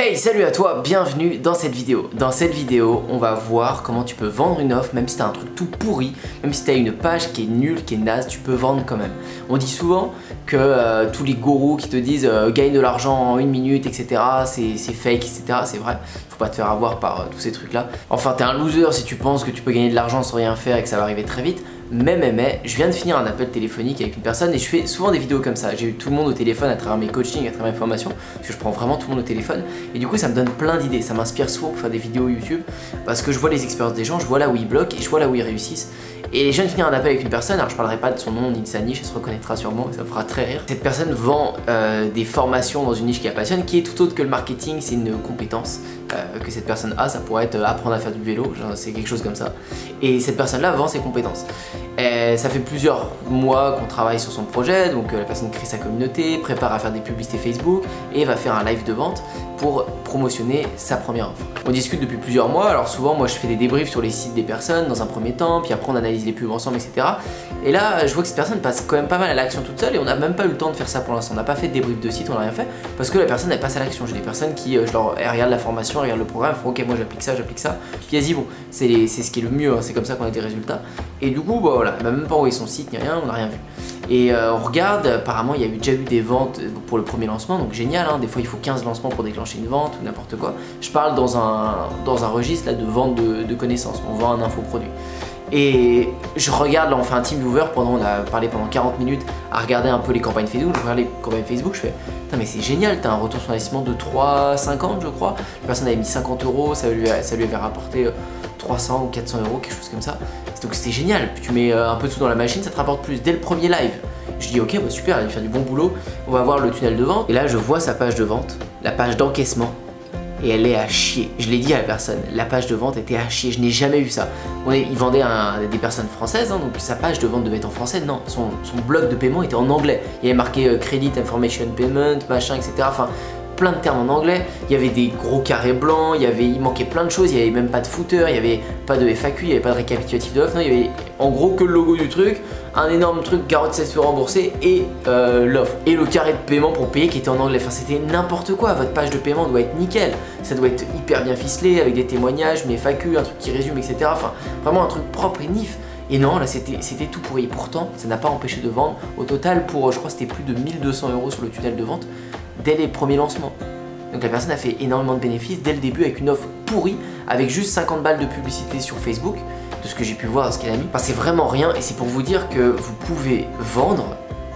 Hey, salut à toi, bienvenue dans cette vidéo. Dans cette vidéo, on va voir comment tu peux vendre une offre, même si t'as un truc tout pourri, même si t'as une page qui est nulle, qui est naze, tu peux vendre quand même. On dit souvent que tous les gourous qui te disent gagne de l'argent en 1 minute, etc. c'est fake, etc. C'est vrai, faut pas te faire avoir par tous ces trucs là. Enfin, t'es un loser si tu penses que tu peux gagner de l'argent sans rien faire et que ça va arriver très vite. Mais, je viens de finir un appel téléphonique avec une personne et je fais souvent des vidéos comme ça. J'ai eu tout le monde au téléphone à travers mes coachings, à travers mes formations, parce que je prends vraiment tout le monde au téléphone. Et du coup, ça me donne plein d'idées, ça m'inspire souvent pour faire des vidéos YouTube, parce que je vois les expériences des gens, je vois là où ils bloquent et je vois là où ils réussissent. Et je viens de finir un appel avec une personne, alors je parlerai pas de son nom ni de sa niche, elle se reconnaîtra sûrement, ça me fera très rire. Cette personne vend des formations dans une niche qui la passionne, qui est tout autre que le marketing, c'est une compétence que cette personne a, ça pourrait être apprendre à faire du vélo, c'est quelque chose comme ça. Et cette personne-là vend ses compétences. Ça fait plusieurs mois qu'on travaille sur son projet, donc la personne crée sa communauté, prépare à faire des publicités Facebook et va faire un live de vente pour promotionner sa première offre. On discute depuis plusieurs mois, alors souvent moi je fais des débriefs sur les sites des personnes dans un premier temps, puis après on analyse les pubs ensemble, etc. Et là je vois que cette personne passe quand même pas mal à l'action toute seule et on n'a même pas eu le temps de faire ça pour l'instant. On n'a pas fait de débrief de site, on n'a rien fait parce que la personne elle passe à l'action. J'ai des personnes qui, elles regardent la formation, elles regardent le programme, elles font ok moi j'applique ça, puis elles y vont. C'est ce qui est le mieux, hein. C'est comme ça qu'on a des résultats. Et du coup bah voilà, elle m'a même pas envoyé son site ni rien, on n'a rien vu. Et on regarde, apparemment il y a déjà eu des ventes pour le premier lancement, donc génial, hein. Des fois il faut 15 lancements pour déclencher une vente ou n'importe quoi. Je parle dans un registre là, de vente de connaissances, on vend un infoproduit. Et je regarde, là on fait un team viewer, on a parlé pendant 40 minutes à regarder un peu les campagnes Facebook, je regarde les campagnes Facebook, je fais putain mais c'est génial, t'as un retour sur investissement de 3,50 je crois, la personne avait mis 50 €, ça lui avait rapporté 300 ou 400 €, quelque chose comme ça, donc c'était génial, puis tu mets un peu de sous dans la machine, ça te rapporte plus dès le premier live. Je dis ok bah super, elle va faire du bon boulot, on va voir le tunnel de vente, et là je vois sa page de vente, la page d'encaissement, et elle est à chier. Je l'ai dit à la personne, la page de vente était à chier, je n'ai jamais vu ça. Il vendait à des personnes françaises, hein, donc sa page de vente devait être en français, non, son bloc de paiement était en anglais. Il y avait marqué Credit Information Payment, machin, etc. Enfin, plein de termes en anglais, il y avait des gros carrés blancs, il manquait plein de choses, il n'y avait même pas de footer, il n'y avait pas de FAQ, il n'y avait pas de récapitulatif de l'offre, non, il y avait en gros que le logo du truc, un énorme truc, garantie de rembourser et l'offre. Et le carré de paiement pour payer qui était en anglais, enfin c'était n'importe quoi, votre page de paiement doit être nickel, ça doit être hyper bien ficelé avec des témoignages, une FAQ, un truc qui résume, etc. Enfin vraiment un truc propre et nif. Et non, là c'était tout pourri, pourtant ça n'a pas empêché de vendre. Au total pour, je crois c'était plus de 1200 € sur le tunnel de vente dès les premiers lancements. Donc la personne a fait énormément de bénéfices dès le début avec une offre pourrie, avec juste 50 balles de publicité sur Facebook, de ce que j'ai pu voir, ce qu'elle a mis. Enfin, c'est vraiment rien et c'est pour vous dire que vous pouvez vendre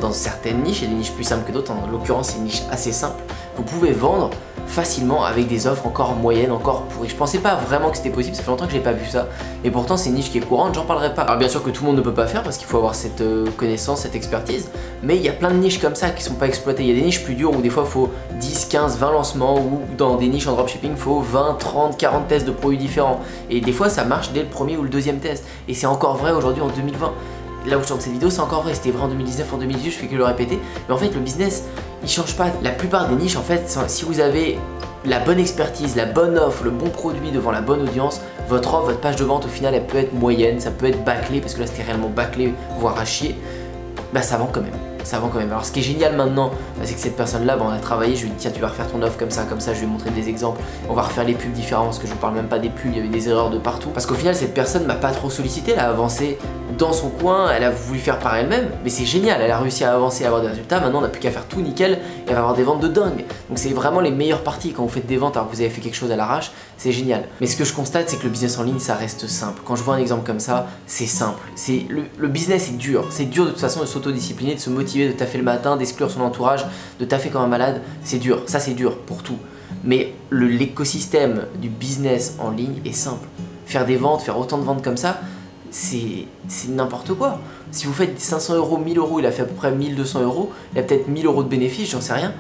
dans certaines niches, il y a des niches plus simples que d'autres, en l'occurrence c'est une niche assez simple, vous pouvez vendre facilement avec des offres encore moyennes, encore pourries. Je pensais pas vraiment que c'était possible, ça fait longtemps que j'ai pas vu ça, et pourtant c'est une niche qui est courante, j'en parlerai pas. Alors bien sûr que tout le monde ne peut pas faire parce qu'il faut avoir cette connaissance, cette expertise, mais il y a plein de niches comme ça qui sont pas exploitées. Il y a des niches plus dures où des fois il faut 10, 15, 20 lancements, ou dans des niches en dropshipping il faut 20, 30, 40 tests de produits différents, et des fois ça marche dès le premier ou le deuxième test, et c'est encore vrai aujourd'hui en 2020. Là où je tourne cette vidéo, c'est encore vrai, c'était vrai en 2019, en 2018, je fais que le répéter, mais en fait le business il change pas. La plupart des niches en fait, si vous avez la bonne expertise, la bonne offre, le bon produit devant la bonne audience, votre offre, votre page de vente au final elle peut être moyenne, ça peut être bâclé, parce que là c'était réellement bâclé, voire à chier, bah ça vend quand même. Ça vend quand même. Alors ce qui est génial maintenant, c'est que cette personne là, on a travaillé, je lui ai dit tiens tu vas refaire ton offre comme ça, je lui ai montré des exemples, on va refaire les pubs différents, parce que je vous parle même pas des pubs, il y avait des erreurs de partout, parce qu'au final cette personne m'a pas trop sollicité, elle a avancé dans son coin, elle a voulu faire par elle-même, mais c'est génial, elle a réussi à avancer, à avoir des résultats, maintenant on n'a plus qu'à faire tout nickel, et elle va avoir des ventes de dingue. Donc c'est vraiment les meilleures parties quand vous faites des ventes alors que vous avez fait quelque chose à l'arrache, c'est génial. Mais ce que je constate c'est que le business en ligne ça reste simple. Quand je vois un exemple comme ça, c'est simple. Le business est dur de toute façon de s'autodiscipliner, de se motiver, de taffer le matin, d'exclure son entourage, de taffer comme un malade, c'est dur, ça c'est dur pour tout. Mais l'écosystème du business en ligne est simple. Faire des ventes, faire autant de ventes comme ça, c'est n'importe quoi. Si vous faites 500 €, 1000 €, il a fait à peu près 1200 €, il a peut-être 1000 € de bénéfices, j'en sais rien.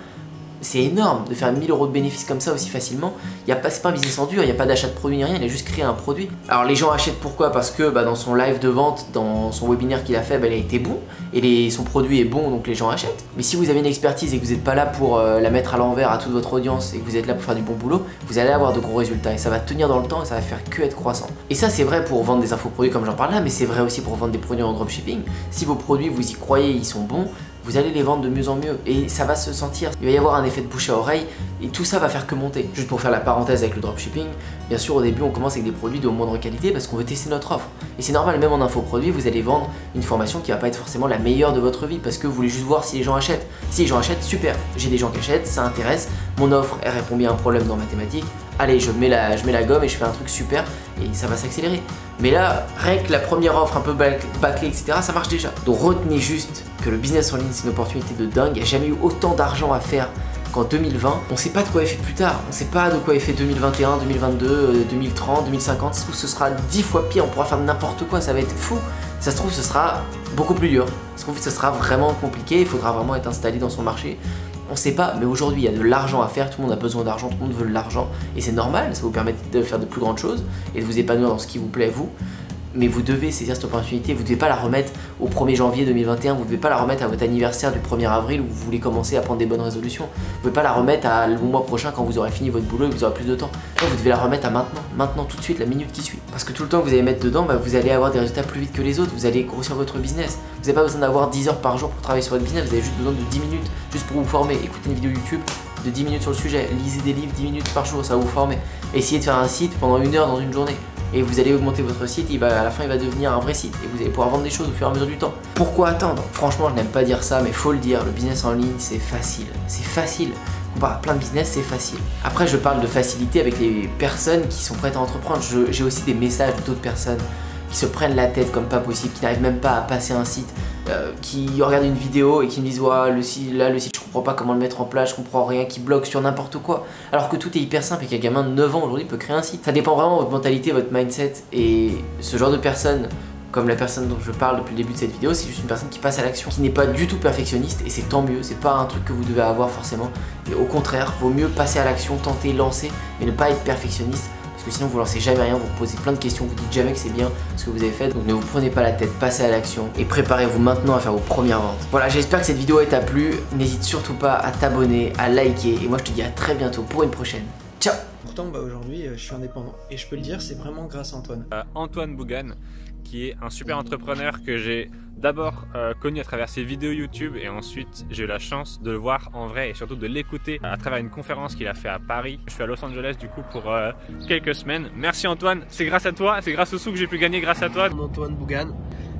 C'est énorme de faire 1000 € de bénéfices comme ça aussi facilement. C'est pas un business en dur, il n'y a pas d'achat de produit ni rien, il a juste créé un produit. Alors les gens achètent pourquoi? Parce que dans son live de vente, dans son webinaire qu'il a fait, il a été bon et son produit est bon donc les gens achètent. Mais si vous avez une expertise et que vous n'êtes pas là pour la mettre à l'envers à toute votre audience et que vous êtes là pour faire du bon boulot, vous allez avoir de gros résultats et ça va tenir dans le temps et ça va faire que être croissant. Et ça c'est vrai pour vendre des infoproduits comme j'en parle là, mais c'est vrai aussi pour vendre des produits en dropshipping. Si vos produits vous y croyez, ils sont bons, vous allez les vendre de mieux en mieux et ça va se sentir. Il va y avoir un effet de bouche à oreille et tout ça va faire que monter. Juste pour faire la parenthèse avec le dropshipping, bien sûr au début on commence avec des produits de moindre qualité parce qu'on veut tester notre offre. Et c'est normal, même en infoproduit, vous allez vendre une formation qui va pas être forcément la meilleure de votre vie parce que vous voulez juste voir si les gens achètent. Si les gens achètent, super, j'ai des gens qui achètent, ça intéresse, mon offre elle répond bien à un problème dans mathématiques. Allez, je mets la gomme et je fais un truc super et ça va s'accélérer. Mais là, rien que la première offre un peu bâclée, etc., ça marche déjà. Donc retenez juste que le business en ligne, c'est une opportunité de dingue. Il n'y a jamais eu autant d'argent à faire qu'en 2020. On ne sait pas de quoi est fait plus tard. On ne sait pas de quoi est fait 2021, 2022, 2030, 2050. Ça se trouve, ce sera 10 fois pire. On pourra faire n'importe quoi. Ça va être fou. Ça se trouve, ce sera beaucoup plus dur. Ça se trouve, ce sera vraiment compliqué. Il faudra vraiment être installé dans son marché. On sait pas, mais aujourd'hui il y a de l'argent à faire, tout le monde a besoin d'argent, tout le monde veut de l'argent et c'est normal, ça vous permet de faire de plus grandes choses et de vous épanouir dans ce qui vous plaît vous. Mais vous devez saisir cette opportunité, vous ne devez pas la remettre au 1er janvier 2021, vous ne devez pas la remettre à votre anniversaire du 1er avril où vous voulez commencer à prendre des bonnes résolutions. Vous ne pouvez pas la remettre au mois prochain quand vous aurez fini votre boulot et que vous aurez plus de temps. Non, vous devez la remettre à maintenant tout de suite, la minute qui suit. Parce que tout le temps que vous allez mettre dedans, vous allez avoir des résultats plus vite que les autres, vous allez grossir votre business. Vous n'avez pas besoin d'avoir 10 heures par jour pour travailler sur votre business, vous avez juste besoin de 10 minutes juste pour vous former. Écoutez une vidéo YouTube de 10 minutes sur le sujet, lisez des livres 10 minutes par jour, ça va vous former. Essayez de faire un site pendant 1 heure dans une journée. Et vous allez augmenter votre site, à la fin il va devenir un vrai site et vous allez pouvoir vendre des choses au fur et à mesure du temps. Pourquoi attendre? Franchement je n'aime pas dire ça mais faut le dire, le business en ligne c'est facile. C'est facile. Comparé à plein de business c'est facile. Après je parle de facilité avec les personnes qui sont prêtes à entreprendre. J'ai aussi des messages d'autres personnes qui se prennent la tête comme pas possible, qui n'arrivent même pas à passer un site, qui regardent une vidéo et qui me disent ouais, le site je comprends pas comment le mettre en place, je comprends rien, qui bloque sur n'importe quoi. Alors que tout est hyper simple et qu'un gamin de 9 ans aujourd'hui peut créer un site. Ça dépend vraiment de votre mentalité, votre mindset et ce genre de personne, comme la personne dont je parle depuis le début de cette vidéo, c'est juste une personne qui passe à l'action, qui n'est pas du tout perfectionniste et c'est tant mieux, c'est pas un truc que vous devez avoir forcément. Et au contraire, vaut mieux passer à l'action, tenter, lancer, mais ne pas être perfectionniste. Parce que sinon vous lancez jamais rien, vous vous posez plein de questions, vous dites jamais que c'est bien ce que vous avez fait. Donc ne vous prenez pas la tête, passez à l'action et préparez-vous maintenant à faire vos premières ventes. Voilà, j'espère que cette vidéo t'a plu. N'hésite surtout pas à t'abonner, à liker et moi je te dis à très bientôt pour une prochaine. Ciao. Pourtant aujourd'hui je suis indépendant et je peux le dire, c'est vraiment grâce à Antoine. Antoine Bougan, qui est un super entrepreneur que j'ai d'abord connu à travers ses vidéos YouTube et ensuite j'ai eu la chance de le voir en vrai et surtout de l'écouter à travers une conférence qu'il a fait à Paris. Je suis à Los Angeles du coup pour quelques semaines. Merci Antoine, c'est grâce à toi, c'est grâce aux sous que j'ai pu gagner grâce à toi. Antoine Bougan.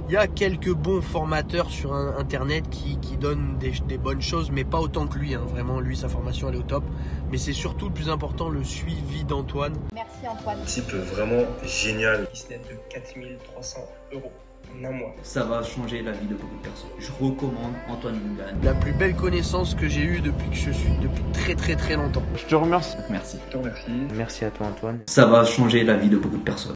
Il y a quelques bons formateurs sur internet qui donnent des bonnes choses, mais pas autant que lui. Hein. Vraiment, lui, sa formation, elle est au top. Mais c'est surtout le plus important, le suivi d'Antoine. Merci Antoine. Type vraiment génial. Business de 4300 € en un mois. Ça va changer la vie de beaucoup de personnes. Je recommande Antoine Bougan. La plus belle connaissance que j'ai eue depuis que je suis, depuis très longtemps. Je te remercie. Merci. Je te remercie. Merci à toi Antoine. Ça va changer la vie de beaucoup de personnes.